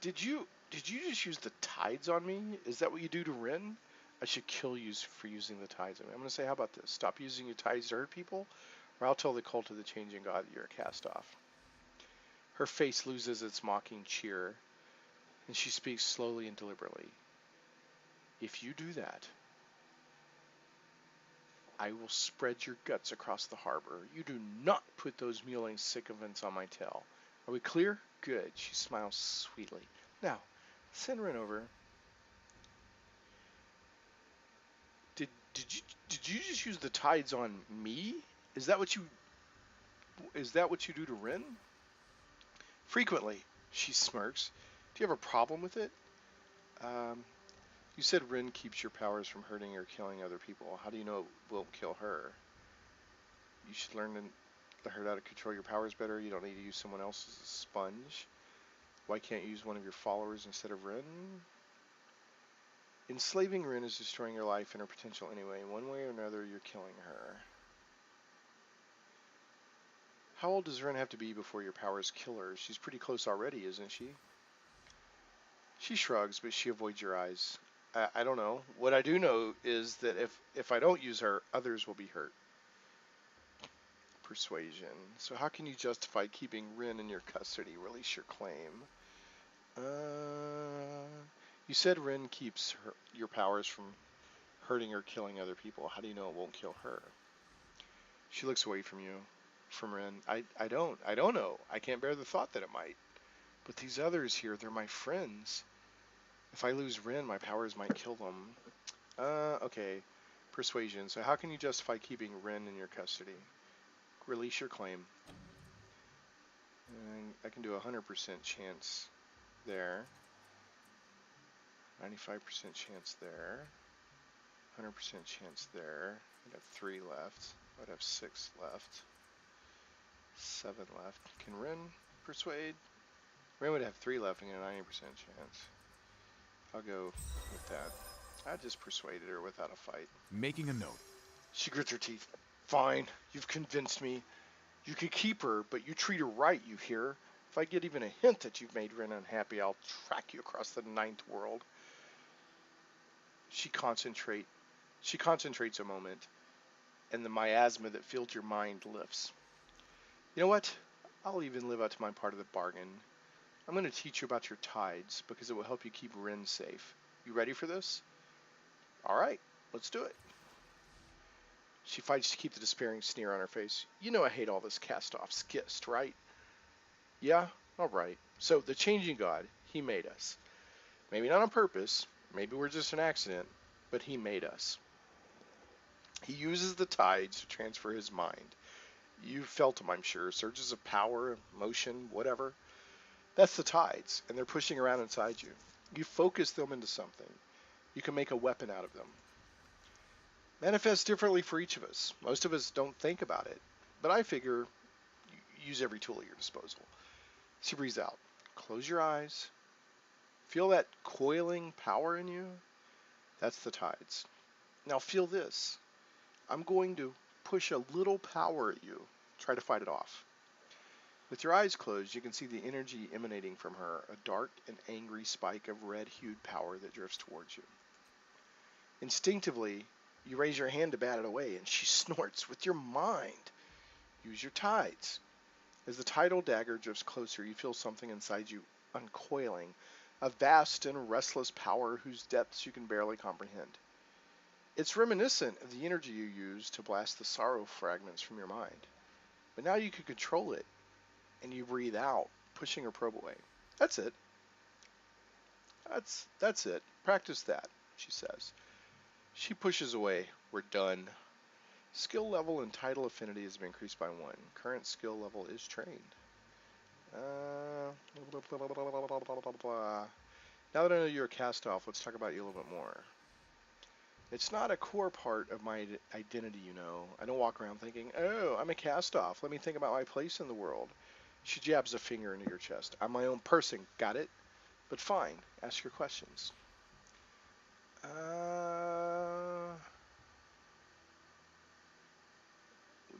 Did you just use the tides on me? Is that what you do to Rhin? I should kill you for using the tides on me. I'm going to say, how about this? Stop using your tides to hurt people, or I'll tell the cult of the changing god that you're a cast-off. Her face loses its mocking cheer, and she speaks slowly and deliberately. If you do that, I will spread your guts across the harbor. You do not put those mewling sycophants on my tail. Are we clear? Good. She smiles sweetly. Now, send Rhin over. Did you just use the tides on me? Is that what you do to Rhin? Frequently, she smirks. Do you have a problem with it? You said Rhin keeps your powers from hurting or killing other people. How do you know it won't kill her? You should learn how to control your powers better. You don't need to use someone else as a sponge. Why can't you use one of your followers instead of Rhin? Enslaving Rhin is destroying your life and her potential anyway. One way or another, you're killing her. How old does Rhin have to be before your powers kill her? She's pretty close already, isn't she? She shrugs, but she avoids your eyes. I don't know. What I do know is that if I don't use her, others will be hurt. Persuasion. So how can you justify keeping Rhin in your custody? Release your claim. You said Rhin keeps your powers from hurting or killing other people. How do you know it won't kill her? She looks away from you, from Rhin. I don't know. I can't bear the thought that it might. But these others here, they're my friends. If I lose Rhin, my powers might kill them. Okay. Persuasion. So how can you justify keeping Rhin in your custody? Release your claim. And I can do a 100% chance there. 95% chance there. 100% chance there. I'd have 3 left. I'd have 6 left. 7 left. Can Rhin persuade? Rhin would have 3 left and get a 90% chance. I'll go with that. I just persuaded her without a fight. Making a note. She grits her teeth. Fine, you've convinced me. You can keep her, but you treat her right, you hear? If I get even a hint that you've made Rhin unhappy, I'll track you across the 9th world. She concentrates a moment, and the miasma that filled your mind lifts. You know what? I'll even live up to my part of the bargain. I'm going to teach you about your tides, because it will help you keep Rhin safe. You ready for this? All right, let's do it. She fights to keep the despairing sneer on her face. You know I hate all this cast-off skist, right? Yeah? All right. So, the changing god, he made us. Maybe not on purpose, maybe we're just an accident, but he made us. He uses the tides to transfer his mind. You've felt them, I'm sure. Surges of power, motion, whatever. That's the tides, and they're pushing around inside you. You focus them into something. You can make a weapon out of them. Manifests differently for each of us. Most of us don't think about it, but I figure use every tool at your disposal. She breathes out. Close your eyes. Feel that coiling power in you? That's the tides. Now feel this. I'm going to push a little power at you. Try to fight it off. With your eyes closed, you can see the energy emanating from her, a dark and angry spike of red-hued power that drifts towards you. Instinctively, you raise your hand to bat it away, and she snorts. With your mind, use your tides. As the tidal dagger drifts closer, you feel something inside you uncoiling, a vast and restless power whose depths you can barely comprehend. It's reminiscent of the energy you use to blast the sorrow fragments from your mind. But now you can control it, and you breathe out, pushing her probe away. That's it. That's it. Practice that, she says. She pushes away. We're done. Skill level and title affinity has been increased by 1. Current skill level is trained. Now that I know you're a cast-off, let's talk about you a little bit more. It's not a core part of my identity, you know. I don't walk around thinking, oh, I'm a cast-off. Let me think about my place in the world. She jabs a finger into your chest. I'm my own person. Got it? But fine. Ask your questions.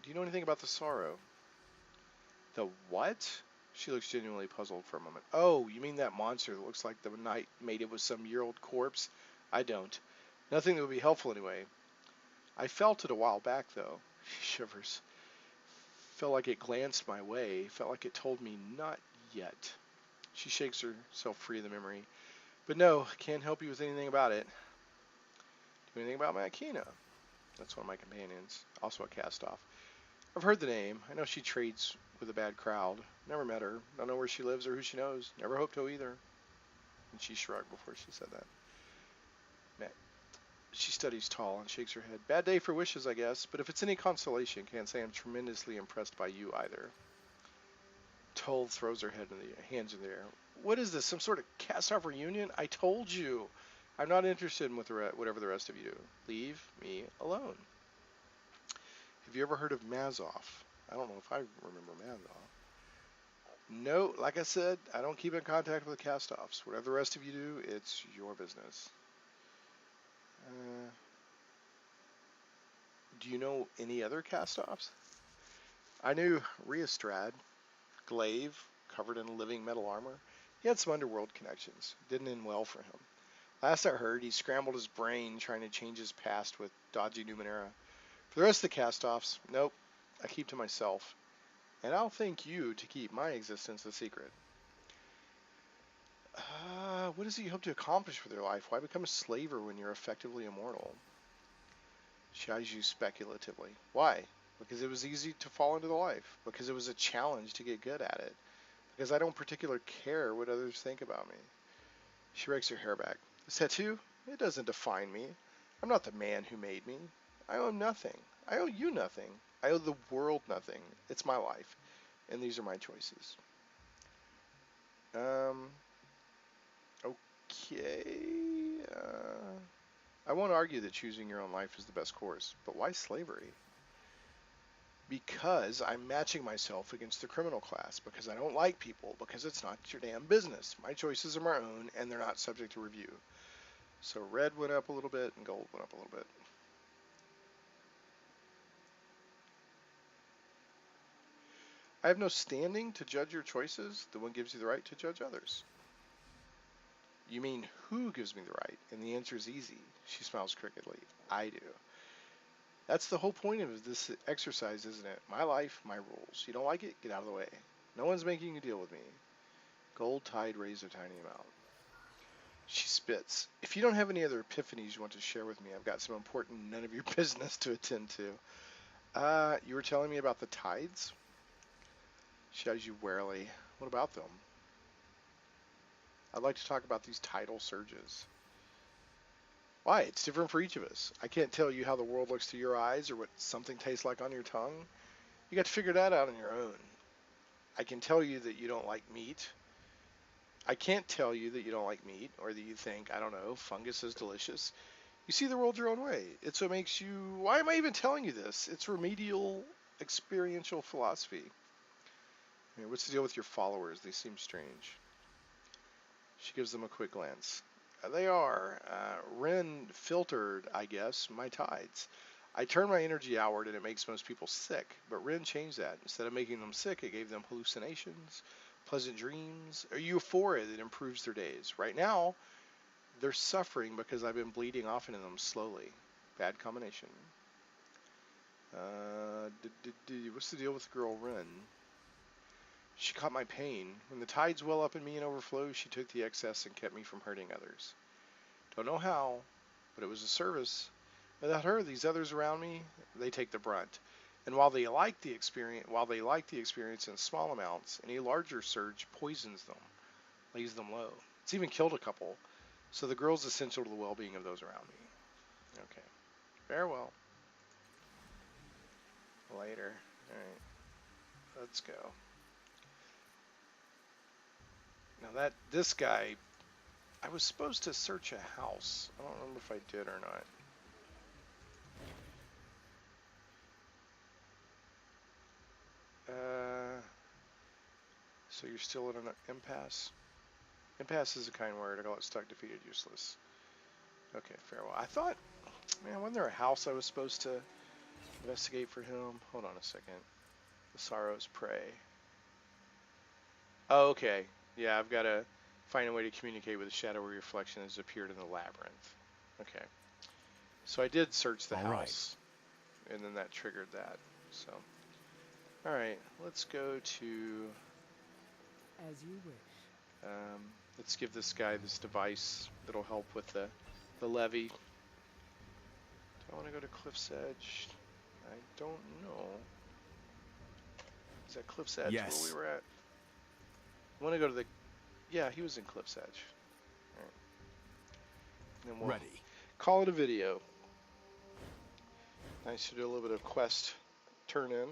Do you know anything about the sorrow? The what? She looks genuinely puzzled for a moment. Oh, you mean that monster that looks like the knight mated with some year-old corpse? I don't. Nothing that would be helpful anyway. I felt it a while back, though. She shivers. Felt like it glanced my way. Felt like it told me not yet. She shakes herself free of the memory. But no, can't help you with anything about it. Do anything about Makina? That's one of my companions. Also a cast-off. I've heard the name. I know she trades with a bad crowd. Never met her. Don't know where she lives or who she knows. Never hoped to either. And she shrugged before she said that. She studies tall and shakes her head. Bad day for wishes, I guess. But if it's any consolation, can't say I'm tremendously impressed by you either. Toll throws her hands in the air. What is this? Some sort of cast-off reunion? I told you. I'm not interested in whatever the rest of you do. Leave me alone. Have you ever heard of Mazoff? I don't know if I remember Mazoff. No, like I said, I don't keep in contact with the cast-offs. Whatever the rest of you do, it's your business. Do you know any other cast-offs? I knew Rheostrad, glaive, covered in living metal armor. He had some underworld connections. Didn't end well for him. Last I heard, he scrambled his brain trying to change his past with dodgy Numenera. For the rest of the cast-offs, nope, I keep to myself. And I'll thank you to keep my existence a secret. What does he hope to accomplish with your life? Why become a slaver when you're effectively immortal? She eyes you speculatively. Why? Because it was easy to fall into the life. Because it was a challenge to get good at it. Because I don't particularly care what others think about me. She rakes her hair back. This tattoo? It doesn't define me. I'm not the man who made me. I owe nothing. I owe you nothing. I owe the world nothing. It's my life. And these are my choices. Okay. I won't argue that choosing your own life is the best course, but why slavery? Because I'm matching myself against the criminal class, because I don't like people, because it's not your damn business. My choices are my own, and they're not subject to review. So red went up a little bit, and gold went up a little bit. I have no standing to judge your choices. The one gives you the right to judge others. You mean who gives me the right? And the answer is easy. She smiles crookedly. I do. That's the whole point of this exercise, isn't it? My life, my rules. You don't like it? Get out of the way. No one's making you deal with me. Gold Tide raised a tiny amount. She spits. If you don't have any other epiphanies you want to share with me, I've got some important none of your business to attend to. You were telling me about the tides? She eyes you warily. What about them? I'd like to talk about these tidal surges. Why? It's different for each of us. I can't tell you how the world looks through your eyes or what something tastes like on your tongue. You got to figure that out on your own. I can tell you that you don't like meat. I can't tell you that you don't like meat or that you think, I don't know, fungus is delicious. You see the world your own way. It's what makes you... Why am I even telling you this? It's remedial, experiential philosophy. I mean, what's the deal with your followers? They seem strange. She gives them a quick glance. They are. Rhin filtered, I guess, my tides. I turn my energy outward and it makes most people sick, but Rhin changed that. Instead of making them sick, it gave them hallucinations, pleasant dreams, or euphoria that improves their days. Right now, they're suffering because I've been bleeding off into them slowly. Bad combination. What's the deal with the girl Rhin? She caught my pain. When the tides well up in me and overflow, she took the excess and kept me from hurting others. Don't know how, but it was a service. Without her, these others around me, they take the brunt. And while they like the experience in small amounts, any larger surge poisons them, lays them low. It's even killed a couple. So the girl's essential to the well-being of those around me. Okay. Farewell. Later. Alright. Let's go. Now this guy, I was supposed to search a house. I don't remember if I did or not. So you're still at an impasse? Impasse is a kind word. I got stuck, defeated, useless. Okay, farewell. I thought, man, wasn't there a house I was supposed to investigate for him? Hold on a second. The Sorrow's Prey. Oh, okay. Yeah, I've got to find a way to communicate with the shadowy reflection that has appeared in the labyrinth. Okay. So I did search the house, and then that triggered that. So, all right, let's go to... As you wish. Let's give this guy this device that'll help with the levy. Do I want to go to Cliff's Edge? I don't know. Is that Cliff's Edge Yes. where we were at? I want to go to the... Yeah, he was in Cliff's Edge. All right. And then we'll Ready. call it a video. Nice to do a little bit of quest turn in.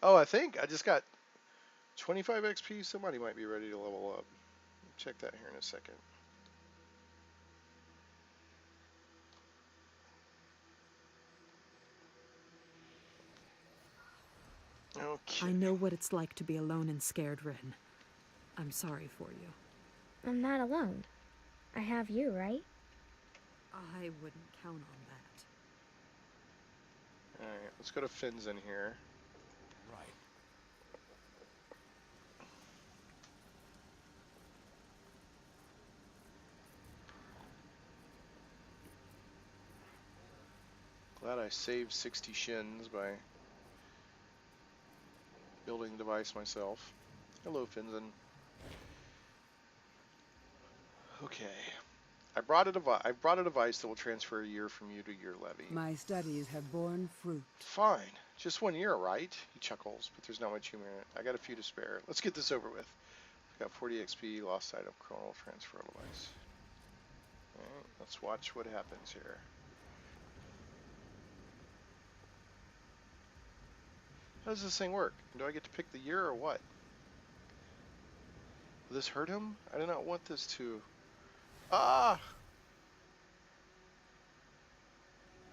Oh, I think I just got 25 XP. Somebody might be ready to level up. Check that here in a second. Okay. I know what it's like to be alone and scared, Rhin. I'm sorry for you. I'm not alone. I have you, right? I wouldn't count on that. Alright, let's go to Finn's in here. Right. Glad I saved 60 shins by building the device myself. Hello, Finzen. Okay. I brought a device that will transfer a year from you to your levy. My studies have borne fruit. Fine. Just 1 year, right? He chuckles, but there's not much humor in it. I got a few to spare. Let's get this over with. I've got 40 XP, lost item, chronal transfer device. Alright, let's watch what happens here. How does this thing work? Do I get to pick the year or what? Will this hurt him? I do not want this to... Ah!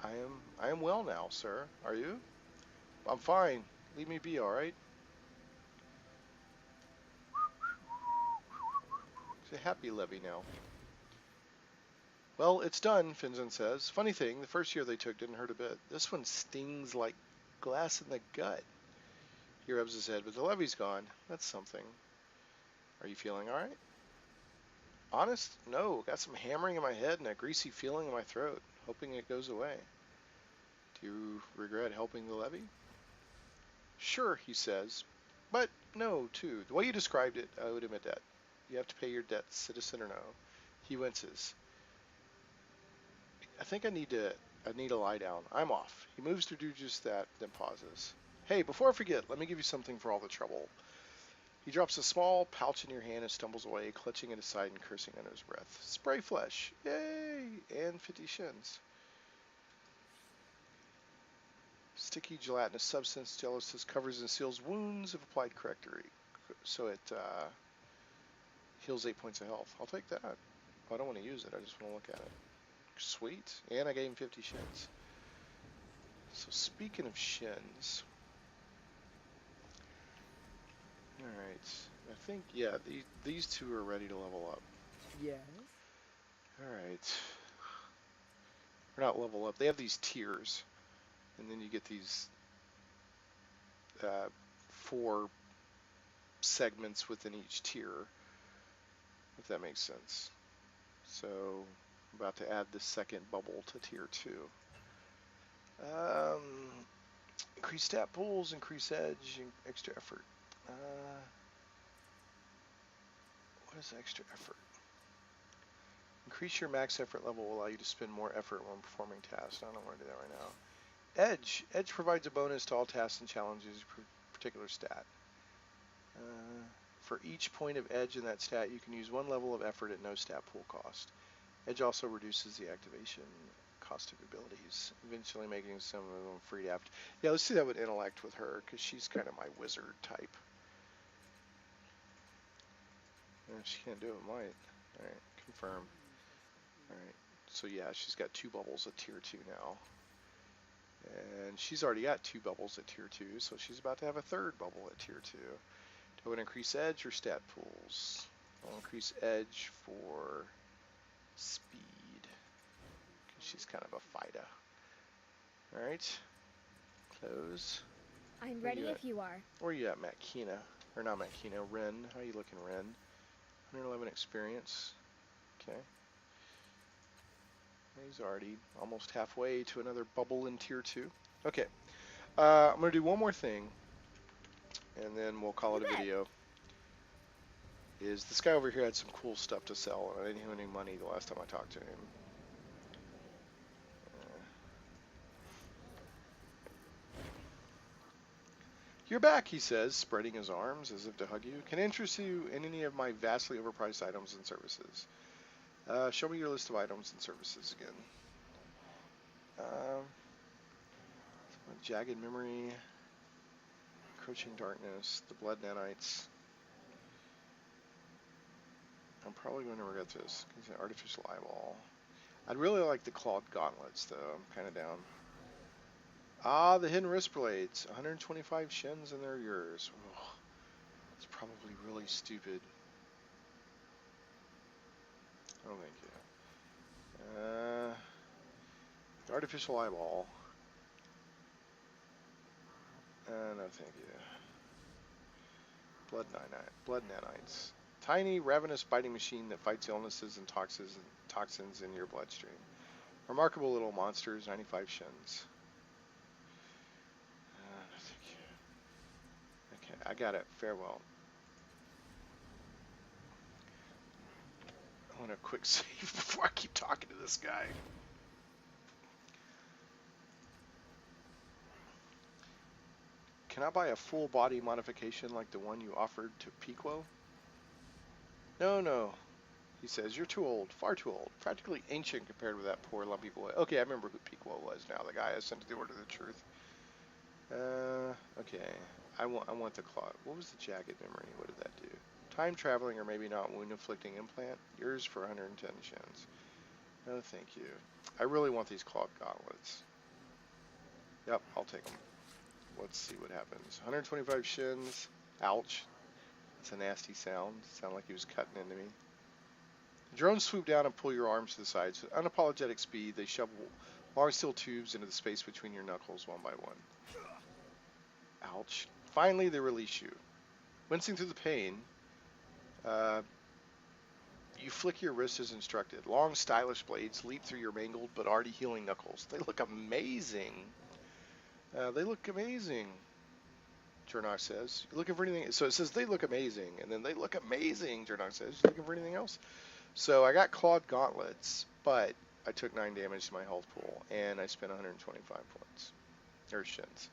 I am well now, sir. Are you? I'm fine. Leave me be, alright? It's a happy levy now. Well, it's done, Finzen says. Funny thing, the first year they took didn't hurt a bit. This one stings like glass in the gut. He rubs his head, but the levy's gone. That's something. Are you feeling alright? Honest? No. Got some hammering in my head and a greasy feeling in my throat. Hoping it goes away. Do you regret helping the levy? Sure, he says. But no, too. The way you described it, I would admit that. You have to pay your debts, citizen or no. He winces. I think I need to lie down. I'm off. He moves to do just that, then pauses. Hey, before I forget, let me give you something for all the trouble. He drops a small pouch in your hand and stumbles away, clutching it aside and cursing under his breath. Spray flesh. Yay! And 50 shins. Sticky gelatinous substance, gelatinous covers and seals wounds if applied correctly. So it heals 8 points of health. I'll take that. I don't want to use it. I just want to look at it. Sweet. And I gave him 50 shins. So speaking of shins. Alright. I think, yeah, these two are ready to level up. Yes? Alright. Or not level up. They have these tiers. And then you get these 4 segments within each tier. If that makes sense. So, I'm about to add the second bubble to tier 2. Increase stat pools, increase edge, extra effort. What is extra effort? Increase your max effort level will allow you to spend more effort when performing tasks. I don't want to do that right now. Edge. Edge provides a bonus to all tasks and challenges per particular stat. For each point of edge in that stat, you can use 1 level of effort at no stat pool cost. Edge also reduces the activation cost of abilities, eventually making some of them free to act. Yeah, let's see that with intellect with her, because she's kind of my wizard type. She can't do it, might. Alright, confirm. Alright, so yeah, she's got 2 bubbles at tier 2 now. And she's already got 2 bubbles at tier 2, so she's about to have a 3rd bubble at tier 2. Do I want to increase edge or stat pools? I'll increase edge for speed. She's kind of a fighter. Alright. Close. I'm ready if you are. Where you at, Matkina? Or not Matkina, Rhin. How you looking, Rhin? 111 experience. Okay. He's already almost halfway to another bubble in tier 2. Okay. I'm going to do one more thing. And then we'll call it a video. Is this guy over here had some cool stuff to sell, and I didn't have any money the last time I talked to him. You're back, he says, spreading his arms as if to hug you. Can I interest you in any of my vastly overpriced items and services? Show me your list of items and services again. Jagged Memory, Encroaching Darkness, the Blood Nanites. I'm probably going to regret this. Artificial Eyeball. I'd really like the Clawed Gauntlets, though. I'm kind of down. Ah, the Hidden Wrist Blades. 125 shins and they're yours. Oh, it's probably really stupid. Oh, thank you. The Artificial Eyeball. No, thank you. Blood Nanites. Tiny, ravenous biting machine that fights illnesses and toxins in your bloodstream. Remarkable little monsters, 95 shins. Okay, I got it. Farewell. I want a quick save before I keep talking to this guy. Can I buy a full body modification like the one you offered to Piquo? No, he says. You're too old. Far too old. Practically ancient compared with that poor lumpy boy. Okay, I remember who Piquo was now. The guy I sent to the Order of the Truth. Okay. I want the claw. What was the Jagged Memory? What did that do? Time traveling or maybe not wound inflicting implant. Yours for 110 shins. No, thank you. I really want these clawed gauntlets. Yep, I'll take them. let's see what happens. 125 shins. Ouch. That's a nasty sound. Sounded like he was cutting into me. The drones swoop down and pull your arms to the sides. With unapologetic speed, they shovel long steel tubes into the space between your knuckles one by one. Ouch. Finally, they release you. Wincing through the pain, you flick your wrist as instructed. Long, stylish blades leap through your mangled but already healing knuckles. They look amazing. They look amazing, Jernok says. You're looking for anything? So it says they look amazing, and then they look amazing, Jernok says. You looking for anything else? So I got clawed gauntlets, but I took 9 damage to my health pool, and I spent 125 points. Or shins.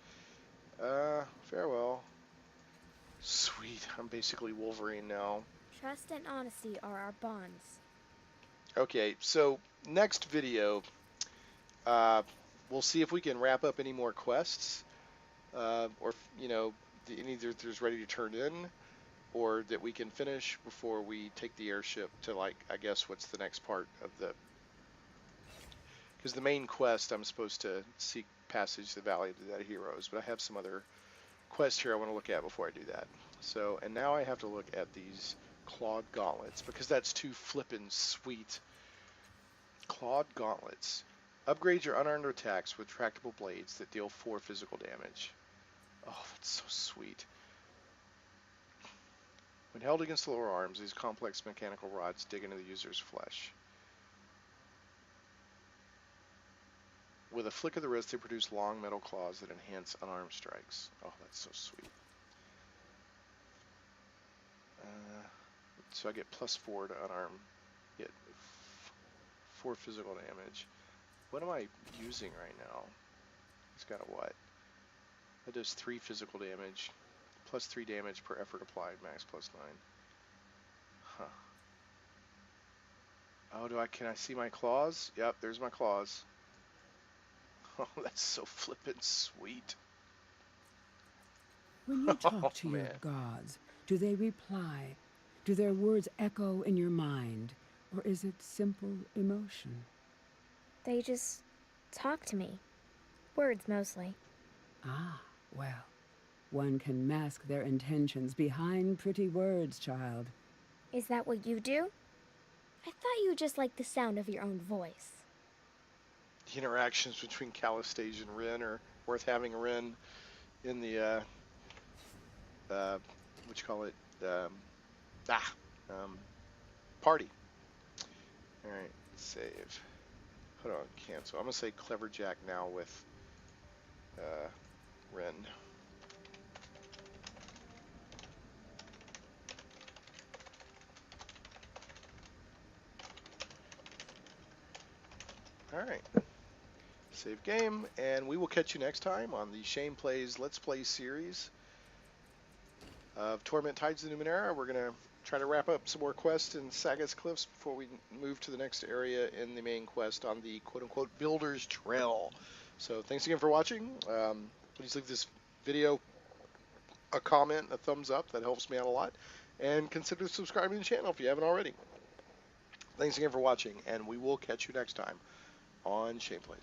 Farewell. Sweet, I'm basically Wolverine now. Trust and honesty are our bonds. Okay, so next video, we'll see if we can wrap up any more quests, or, you know, either there's ready to turn in, or that we can finish before we take the airship to, like, I guess what's the next part of the... Because the main quest, I'm supposed to seek passage to the Valley of the Dead Heroes, but I have some other quests here I want to look at before I do that. So, and now I have to look at these clawed gauntlets, because that's too flippin' sweet. Clawed gauntlets. Upgrade your unarmed attacks with tractable blades that deal 4 physical damage. Oh, that's so sweet. When held against the lower arms, these complex mechanical rods dig into the user's flesh. With a flick of the wrist, they produce long metal claws that enhance unarmed strikes. Oh, that's so sweet. So I get +4 to unarm. Get 4 physical damage. What am I using right now? It's got a what? That does 3 physical damage. +3 damage per effort applied. Max +9. Huh. Oh, can I see my claws? Yep, there's my claws. Oh, that's so flippin' sweet. When you talk Oh, to your man. gods, do they reply? Do their words echo in your mind? Or is it simple emotion? They just talk to me. Words mostly. Ah, well, one can mask their intentions behind pretty words, child. Is that what you do? I thought you just liked the sound of your own voice. The interactions between Calistasia and Rhin are worth having. Rhin in the, what you call it, party. Alright, save. Hold on, cancel. I'm going to say Clever Jack now with Rhin. Alright. Save game, and we will catch you next time on the Shane Plays Let's Play series of Torment Tides of Numenera. We're going to try to wrap up some more quests in Sagus Cliffs before we move to the next area in the main quest on the quote-unquote Builder's Trail. So thanks again for watching. Please leave this video a comment, a thumbs up. That helps me out a lot. And consider subscribing to the channel if you haven't already. Thanks again for watching, and we will catch you next time on Shane Plays.